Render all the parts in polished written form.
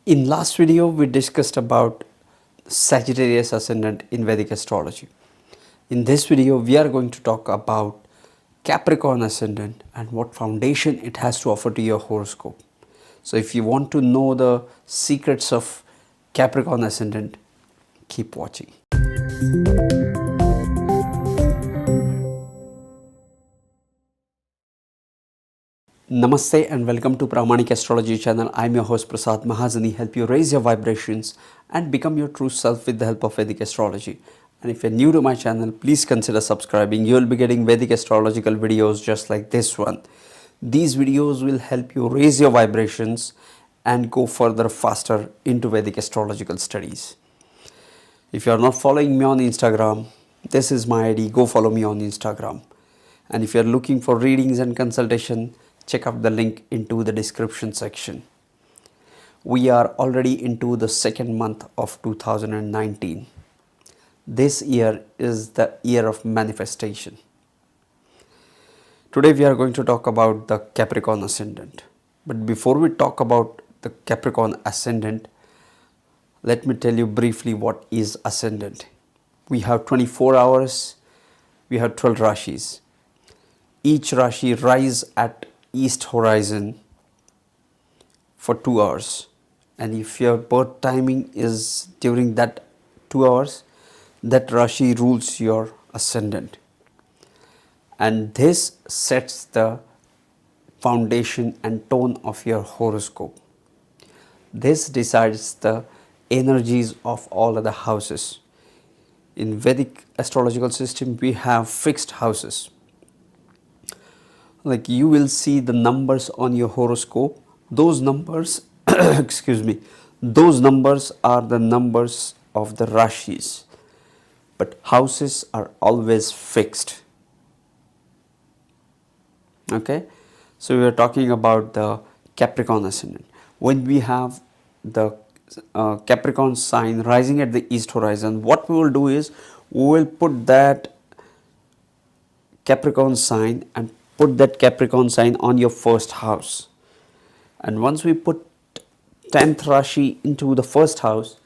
In last video, we discussed about Sagittarius Ascendant in Vedic astrology. In this video, we are going to talk about Capricorn Ascendant and what foundation it has to offer to your horoscope. So if you want to know the secrets of Capricorn Ascendant, keep watching. Namaste and welcome to Pramanik Astrology channel. I'm your host Prasad Mahazani, help you raise your vibrations and become your true self with the help of Vedic astrology. And if you're new to my channel, please consider subscribing. You'll be getting Vedic astrological videos just like this one. These videos will help you raise your vibrations and go further faster into Vedic astrological studies. If you are not following me on Instagram, this is my ID. Go follow me on Instagram. And if you are looking for readings and consultation, check out the link into the description section. We are already into the second month of 2019. This year is the year of manifestation. Today we are going to talk about the Capricorn Ascendant. But before we talk about the Capricorn Ascendant, let me tell you briefly what is Ascendant. We have 24 hours, we have 12 Rashis. Each Rashi rise at east horizon for 2 hours, and if your birth timing is during that 2 hours, that Rashi rules your ascendant, and this sets the foundation and tone of your horoscope. This decides the energies of all other houses. In Vedic astrological system, we have fixed houses. Like you will see the numbers on your horoscope. Those numbers those numbers are the numbers of the Rashis, but houses are always fixed. Okay, so we are talking about the Capricorn Ascendant. When we have the Capricorn sign rising at the east horizon, what we will do is we will put that Capricorn sign and put that Capricorn sign on your first house. And once we put 10th Rashi into the first house,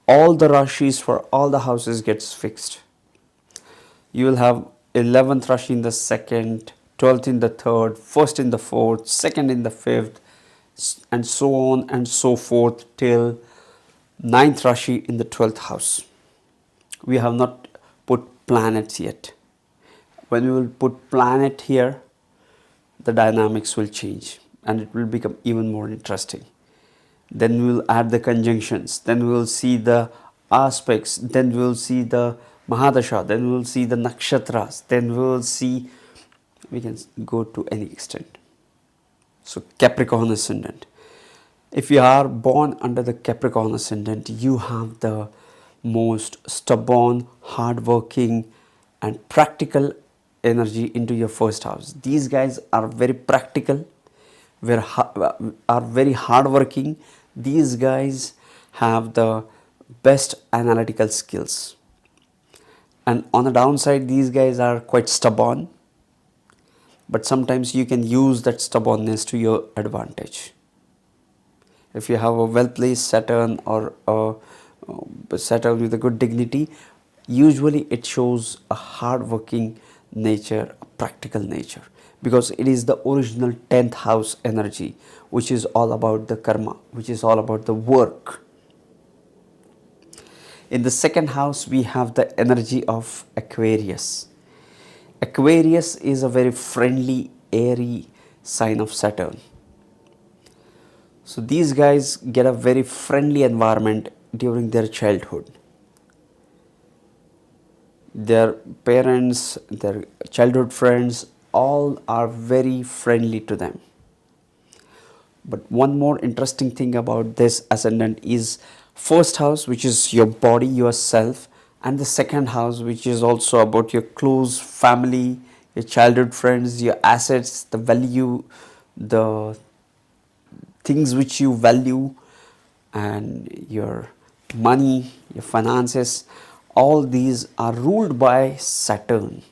all the Rashis for all the houses gets fixed. You will have 11th Rashi in the second, 12th in the third, 1st in the fourth, 2nd in the fifth, and so on and so forth till 9th Rashi in the 12th house. We have not put planets yet. When we will put planet here, the dynamics will change and it will become even more interesting. Then we will add the conjunctions, then we will see the aspects, then we will see the Mahadasha, then we will see the nakshatras, then we will see, we can go to any extent. So Capricorn Ascendant. If you are born under the Capricorn Ascendant, you have the most stubborn, hardworking and practical energy into your first house. These guys are very practical, are very hardworking. These guys have the best analytical skills. And on the downside, these guys are quite stubborn, but sometimes you can use that stubbornness to your advantage. If you have a well-placed Saturn or a Saturn with a good dignity, usually it shows a hardworking nature, a practical nature, because it is the original 10th house energy, which is all about the karma, which is all about the work. In the second house, we have the energy of Aquarius. Aquarius is a very friendly, airy sign of Saturn. So these guys get a very friendly environment during their childhood. Their parents, their childhood friends, all are very friendly to them. But one more interesting thing about this ascendant is first house, which is your body, yourself, and the second house, which is also about your close family, your childhood friends, your assets, the value, the things which you value, and your money, your finances. All these are ruled by Saturn.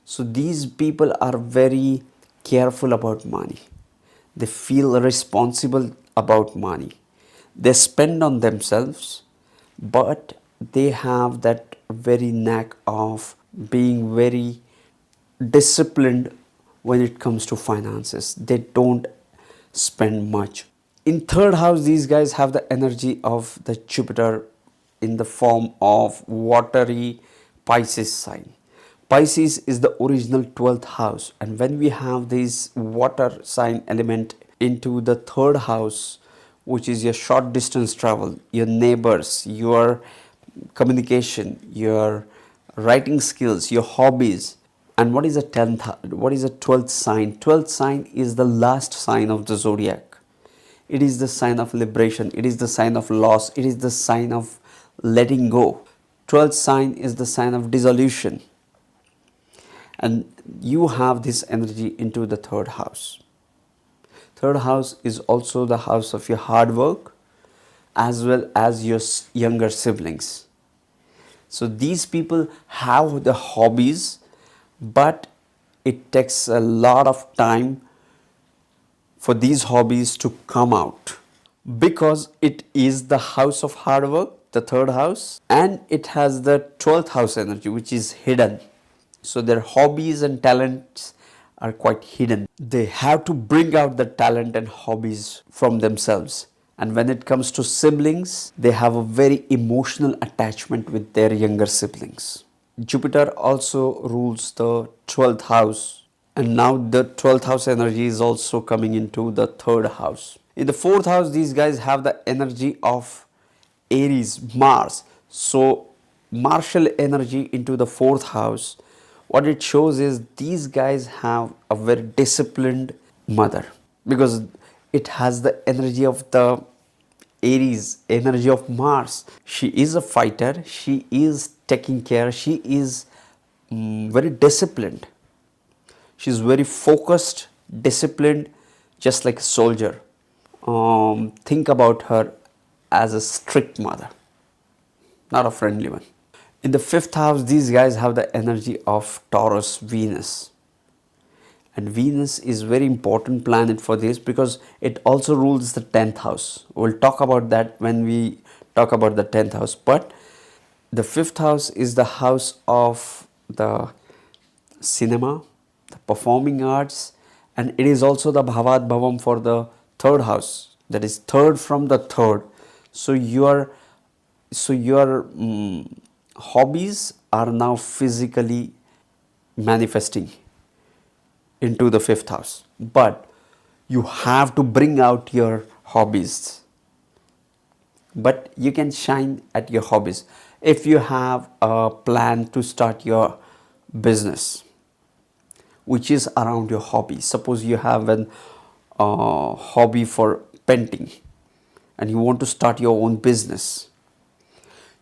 So these people are very careful about money. They feel responsible about money. They spend on themselves, but they have that very knack of being very disciplined when it comes to finances. They don't spend much. In third house, these guys have the energy of the Jupiter in the form of watery Pisces sign. Pisces is the original 12th house, and when we have this water sign element into the third house, which is your short distance travel, your neighbors, your communication, your writing skills, your hobbies. And what is the 10th, what is the 12th sign? 12th sign is the last sign of the zodiac. It is the sign of liberation, it is the sign of loss, it is the sign of letting go. 12th sign is the sign of dissolution, and you have this energy into the third house. Third house is also the house of your hard work as well as your younger siblings. So these people have the hobbies, but it takes a lot of time for these hobbies to come out, because it is the house of hard work, the third house, and it has the 12th house energy, which is hidden. So their hobbies and talents are quite hidden. They have to bring out the talent and hobbies from themselves. And when it comes to siblings, they have a very emotional attachment with their younger siblings. Jupiter also rules the 12th house, and now the 12th house energy is also coming into the third house. In the fourth house, these guys have the energy of Aries, Mars. So martial energy into the fourth house. What it shows is these guys have a very disciplined mother, because it has the energy of the Aries, energy of Mars. She is a fighter, she is taking care, she is very disciplined. She's very focused, disciplined, just like a soldier. Think about her as a strict mother, not a friendly one. In the fifth house, these guys have the energy of Taurus, Venus. And Venus is very important planet for this, because it also rules the 10th house. We'll talk about that when we talk about the 10th house. But the fifth house is the house of the cinema, the performing arts, and it is also the Bhavat Bhavam for the third house, that is third from the third. So your hobbies are now physically manifesting into the fifth house, but you have to bring out your hobbies. But you can shine at your hobbies if you have a plan to start your business which is around your hobby. Suppose you have an hobby for painting and you want to start your own business.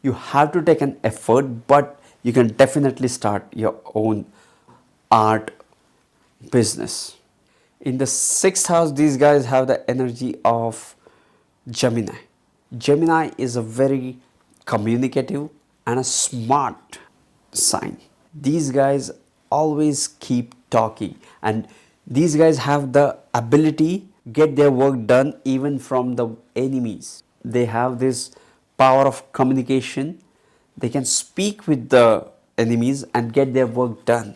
You have to take an effort, but you can definitely start your own art business. In the sixth house, these guys have the energy of Gemini. Gemini is a very communicative and a smart sign. These guys always keep talking, and these guys have the ability get their work done even from the enemies. They have this power of communication. They can speak with the enemies and get their work done.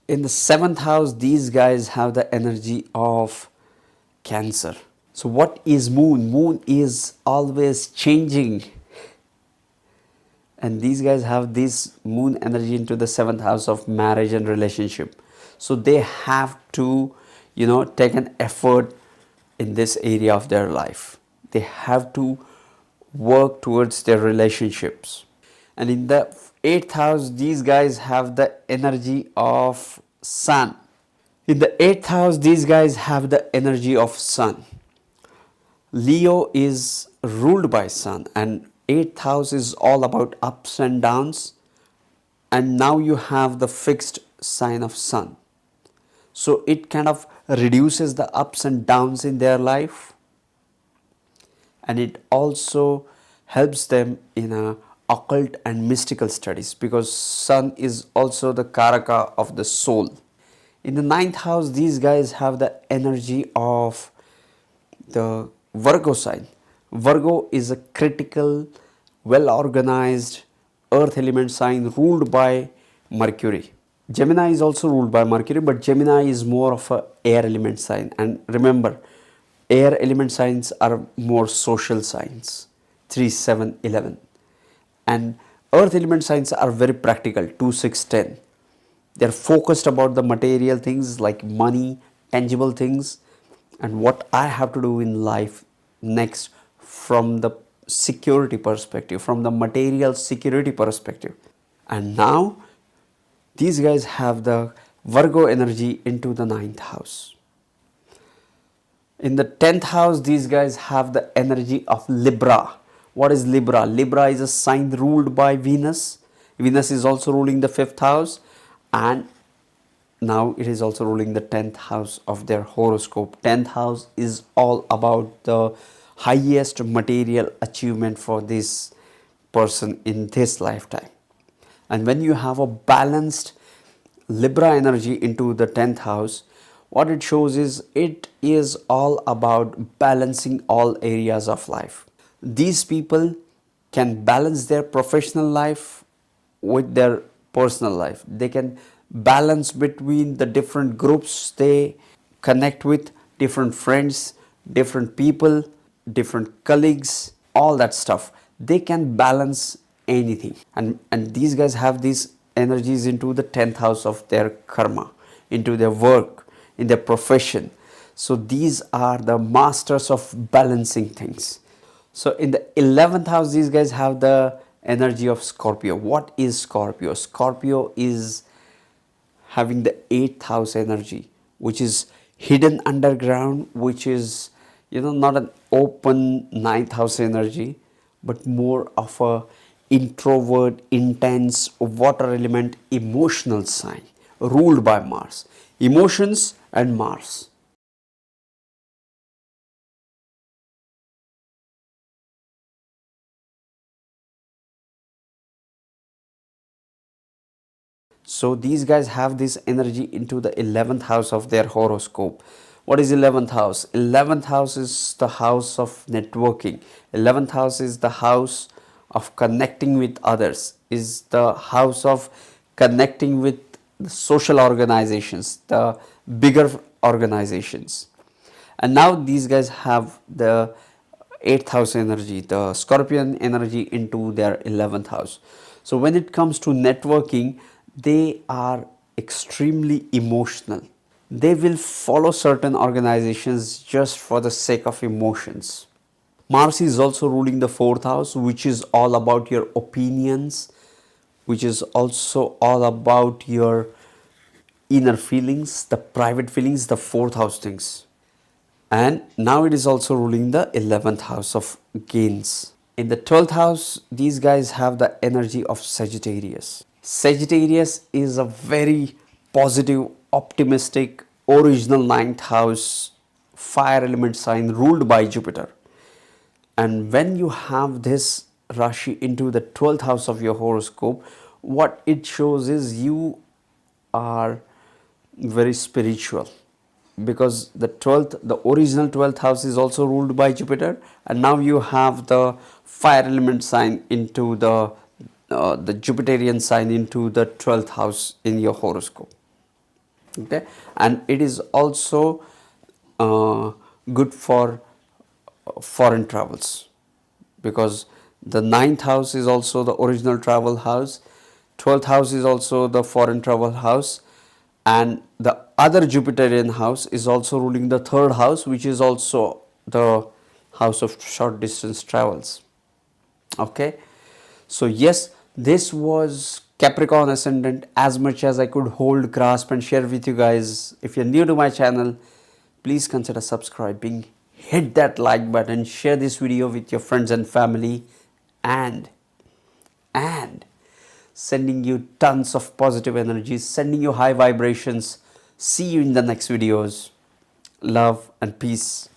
In the seventh house, these guys have the energy of Cancer. So what is moon? Moon is always changing, and these guys have this moon energy into the seventh house of marriage and relationship. So they have to take an effort in this area of their life. They have to work towards their relationships. And in the eighth house, these guys have the energy of Sun. In the eighth house, these guys have the energy of Sun. Leo is ruled by Sun, and eighth house is all about ups and downs, and now you have the fixed sign of Sun. So it kind of reduces the ups and downs in their life, and it also helps them in occult and mystical studies, because Sun is also the Karaka of the soul. In the ninth house, these guys have the energy of the Virgo sign. Virgo is a critical, well organized earth element sign ruled by Mercury. Gemini is also ruled by Mercury, but Gemini is more of a air element sign. And remember, air element signs are more social signs, 3, 7, 11. And earth element signs are very practical, 2, 6, 10. They're focused about the material things like money, tangible things, and what I have to do in life next from the security perspective, from the material security perspective. And now these guys have the Virgo energy into the ninth house. In the 10th house, these guys have the energy of Libra. What is Libra? Libra is a sign ruled by Venus. Venus is also ruling the 5th house, and now it is also ruling the 10th house of their horoscope. 10th house is all about the highest material achievement for this person in this lifetime. And when you have a balanced Libra energy into the 10th house, what it shows is it is all about balancing all areas of life. These people can balance their professional life with their personal life. They can balance between the different groups they connect with, different friends, different people, different colleagues, all that stuff. They can balance anything. And these guys have these energies into the 10th house of their karma, into their work, in their profession. So these are the masters of balancing things. So in the 11th house, these guys have the energy of Scorpio. What is Scorpio? Scorpio is having the 8th house energy, which is hidden underground, which is, not an open 9th house energy, but more of a introvert, intense, water element, emotional sign ruled by Mars. Emotions and Mars. So these guys have this energy into the 11th house of their horoscope. What is 11th house? 11th house is the house of networking. 11th house is the house of connecting with others, is the house of connecting with the social organizations, the bigger organizations. And now these guys have the 8th house energy, the Scorpion energy into their 11th house. So when it comes to networking, they are extremely emotional. They will follow certain organizations just for the sake of emotions. Mars is also ruling the 4th house, which is all about your opinions, which is also all about your inner feelings, the private feelings, the 4th house things. And now it is also ruling the 11th house of gains. In the 12th house, these guys have the energy of Sagittarius. Sagittarius is a very positive, optimistic, original 9th house fire element sign ruled by Jupiter. And when you have this Rashi into the 12th house of your horoscope, what it shows is you are very spiritual, because the original 12th house is also ruled by Jupiter, and now you have the fire element sign into the Jupiterian sign into the 12th house in your horoscope. Okay, and it is also good for foreign travels, because the 9th house is also the original travel house, 12th house is also the foreign travel house, and the other Jupiterian house is also ruling the 3rd house, which is also the house of short distance travels. Okay, so yes, this was Capricorn Ascendant, as much as I could hold, grasp and share with you guys. If you're new to my channel, please consider subscribing, hit that like button, share this video with your friends and family, and sending you tons of positive energies, sending you high vibrations. See you in the next videos. Love and peace.